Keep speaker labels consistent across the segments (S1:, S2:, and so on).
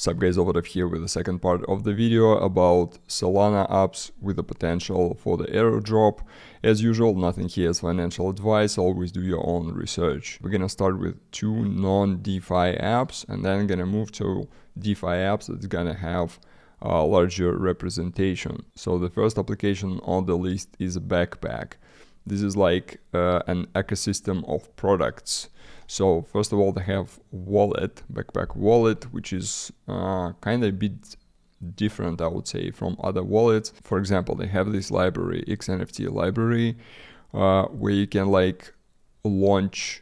S1: Sup guys, over here with the second part of the video about Solana apps with the potential for the airdrop. As usual, nothing here is financial advice, always do your own research. We're gonna start with two non-DeFi apps and then gonna move to DeFi apps that's gonna have a larger representation. So the first application on the list is Backpack. This is like an ecosystem of products. So first of all, they have wallet, Backpack wallet, which is kind of a bit different, I would say, from other wallets. For example, they have this library, XNFT library, where you can like launch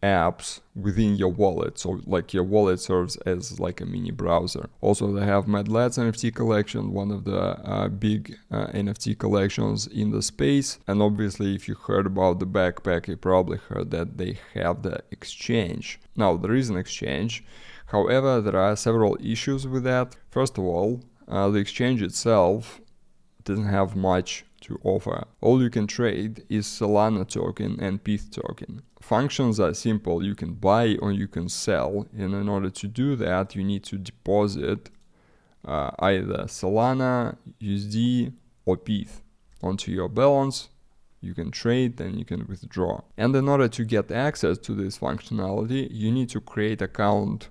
S1: apps within your wallet. So like your wallet serves as like a mini browser. Also, they have Madlet's NFT collection, one of the big NFT collections in the space. And obviously, if you heard about the Backpack, you probably heard that they have the exchange. Now, there is an exchange. However, there are several issues with that. First of all, the exchange itself doesn't have much to offer. All you can trade is Solana token and PETH token. Functions are simple. You can buy or you can sell, and in order to do that, you need to deposit either Solana, USD, or PETH onto your balance. You can trade and you can withdraw. And in order to get access to this functionality, you need to create an account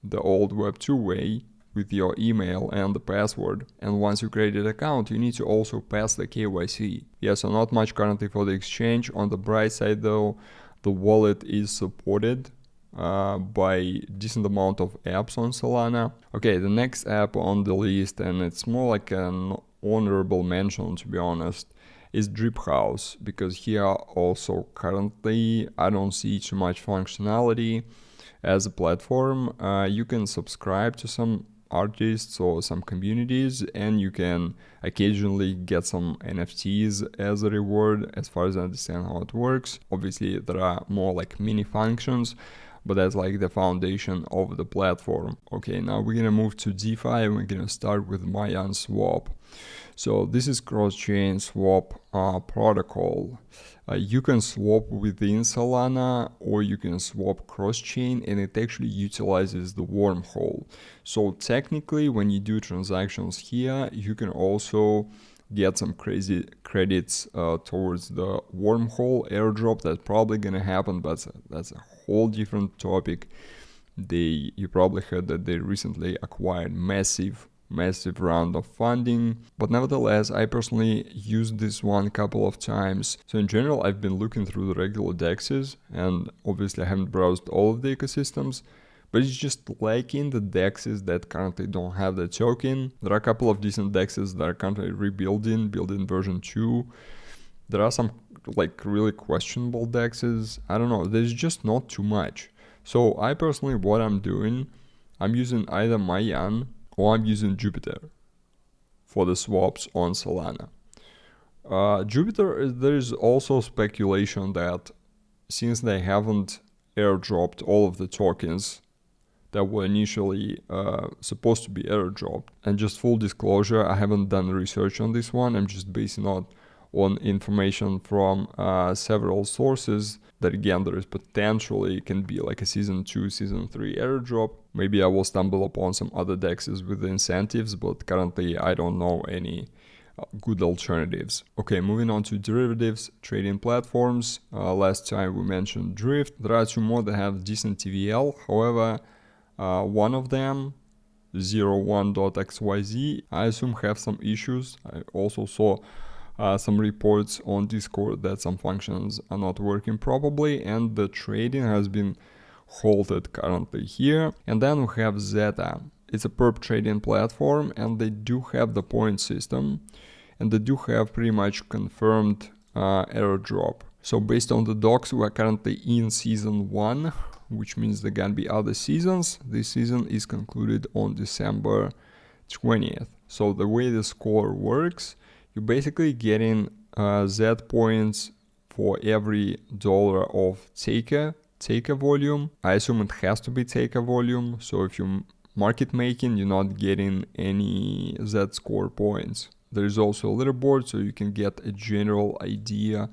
S1: the old Web2 way, with your email and the password. And once you create an account, you need to also pass the KYC. Yeah, so not much currently for the exchange. On the bright side though, the wallet is supported by decent amount of apps on Solana. Okay, the next app on the list, and it's more like an honorable mention to be honest, is Drip House, because here also currently I don't see too much functionality as a platform. You can subscribe to some artists or some communities, and you can occasionally get some NFTs as a reward, as far as I understand how it works. Obviously there are more like mini functions, but that's like the foundation of the platform. Okay, now we're gonna move to DeFi and we're gonna start with Mayan Swap. So this is cross-chain swap protocol. You can swap within Solana or you can swap cross-chain, and it actually utilizes the wormhole. So technically when you do transactions here, you can also get some crazy credits towards the wormhole airdrop. That's probably gonna happen, but that's a whole different topic. You probably heard that they recently acquired massive round of funding, but nevertheless I personally used this one a couple of times. So in general, I've been looking through the regular Dexes, and obviously I haven't browsed all of the ecosystems, but it's just lacking the Dexes that currently don't have the token. There are a couple of decent Dexes that are currently building version 2. There are some like really questionable Dexes. I don't know, there's just not too much. So I personally, what I'm doing, I'm using either Mayan or I'm using Jupiter for the swaps on Solana. Jupiter, there is also speculation that since they haven't airdropped all of the tokens that were initially supposed to be airdropped, and just full disclosure, I haven't done research on this one, I'm just basing it on information from several sources, that again there is potentially can be like a season 2, season 3 airdrop. Maybe I will stumble upon some other Dexes with the incentives, but currently I don't know any good alternatives. Okay, moving on to derivatives, trading platforms. Last time we mentioned Drift. There are two more that have decent TVL. However, one of them, 01.xyz, I assume have some issues. I also saw some reports on Discord that some functions are not working properly, and the trading has been halted currently here. And then we have Zeta. It's a perp trading platform, and they do have the point system, and they do have pretty much confirmed airdrop. So based on the docs, we are currently in season 1, which means there can be other seasons. This season is concluded on December 20th. So the way the score works, you're basically getting Z points for every dollar of taker volume. I assume it has to be taker volume. So if you're market making, you're not getting any Z score points. There is also a leaderboard, so you can get a general idea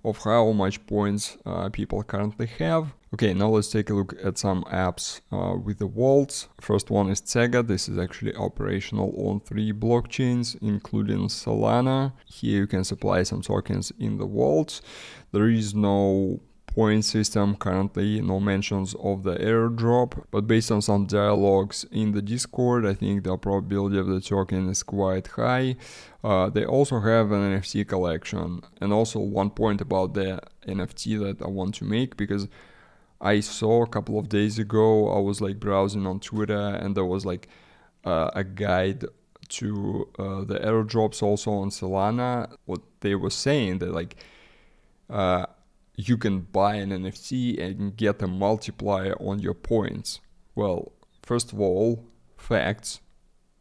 S1: of how much points people currently have. Okay, now let's take a look at some apps with the vaults. First one is Tsega. This is actually operational on 3 blockchains, including Solana. Here you can supply some tokens in the vaults. There is no point system currently, no mentions of the airdrop, but based on some dialogues in the Discord, I think the probability of the token is quite high. They also have an NFT collection, and also one point about the NFT that I want to make, because I saw a couple of days ago, I was like browsing on Twitter, and there was like a guide to the airdrops also on Solana. What they were saying that like you can buy an NFT and get a multiplier on your points. Well, first of all, facts.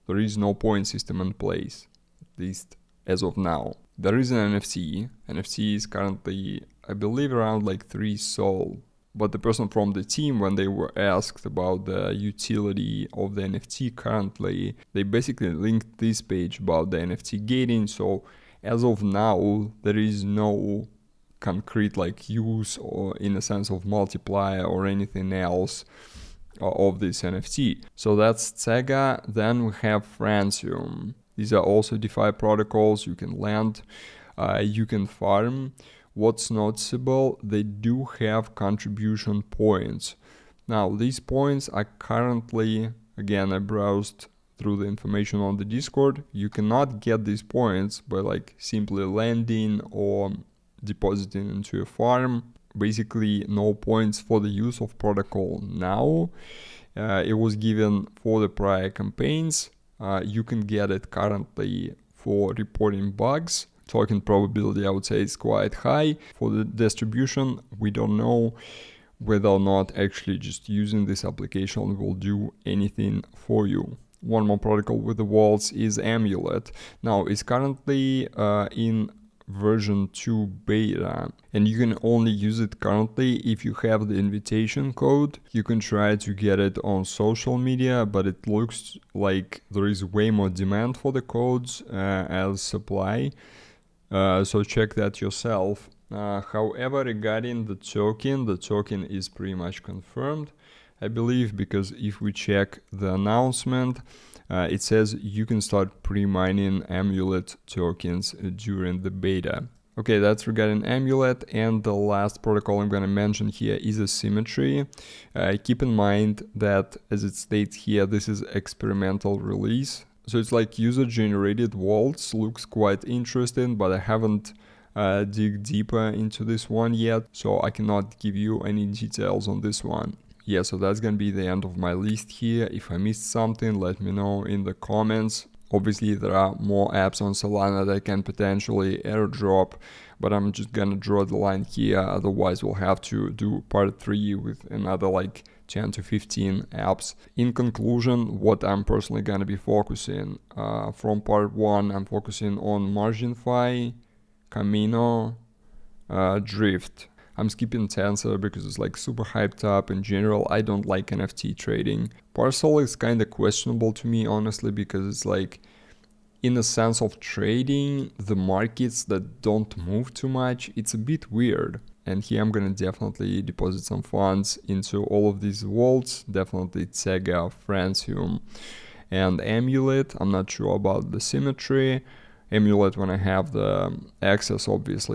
S1: There is no point system in place, at least as of now. There is an NFT. NFT is currently, I believe, around like 3 SOL. But the person from the team, when they were asked about the utility of the NFT currently, they basically linked this page about the NFT gating. So as of now, there is no concrete like use or in a sense of multiplier or anything else of this NFT. So that's Tsega. Then we have Francium. These are also DeFi protocols. You can lend, you can farm. What's noticeable, they do have contribution points. Now these points are currently, again, I browsed through the information on the Discord. You cannot get these points by like simply lending or depositing into a farm. Basically no points for the use of protocol now. It was given for the prior campaigns. You can get it currently for reporting bugs. Token probability, I would say, is quite high. For the distribution, we don't know whether or not actually just using this application will do anything for you. One more protocol with the vaults is Amulet. Now it's currently in version 2 beta, and you can only use it currently if you have the invitation code. You can try to get it on social media, but it looks like there is way more demand for the codes as supply, so check that yourself. However, regarding the token is pretty much confirmed, I believe, because if we check the announcement, it says you can start pre-mining Amulet tokens during the beta. Okay, that's regarding Amulet, and the last protocol I'm going to mention here is Asymmetry. Keep in mind that, as it states here, this is experimental release. So it's like user-generated vaults, looks quite interesting, but I haven't dig deeper into this one yet, so I cannot give you any details on this one. Yeah, so that's gonna be the end of my list here. If I missed something, let me know in the comments. Obviously, there are more apps on Solana that can potentially airdrop, but I'm just gonna draw the line here. Otherwise, we'll have to do part 3 with another like 10 to 15 apps. In conclusion, what I'm personally gonna be focusing from part 1, I'm focusing on MarginFi, Camino, Drift. I'm skipping Tensor because it's like super hyped up. In general, I don't like NFT trading. Parcel is kind of questionable to me, honestly, because it's like, in the sense of trading the markets that don't move too much, it's a bit weird. And here I'm gonna definitely deposit some funds into all of these vaults, definitely Tsega, Francium, and Amulet. I'm not sure about the Symmetry. Amulet when I have the access, obviously.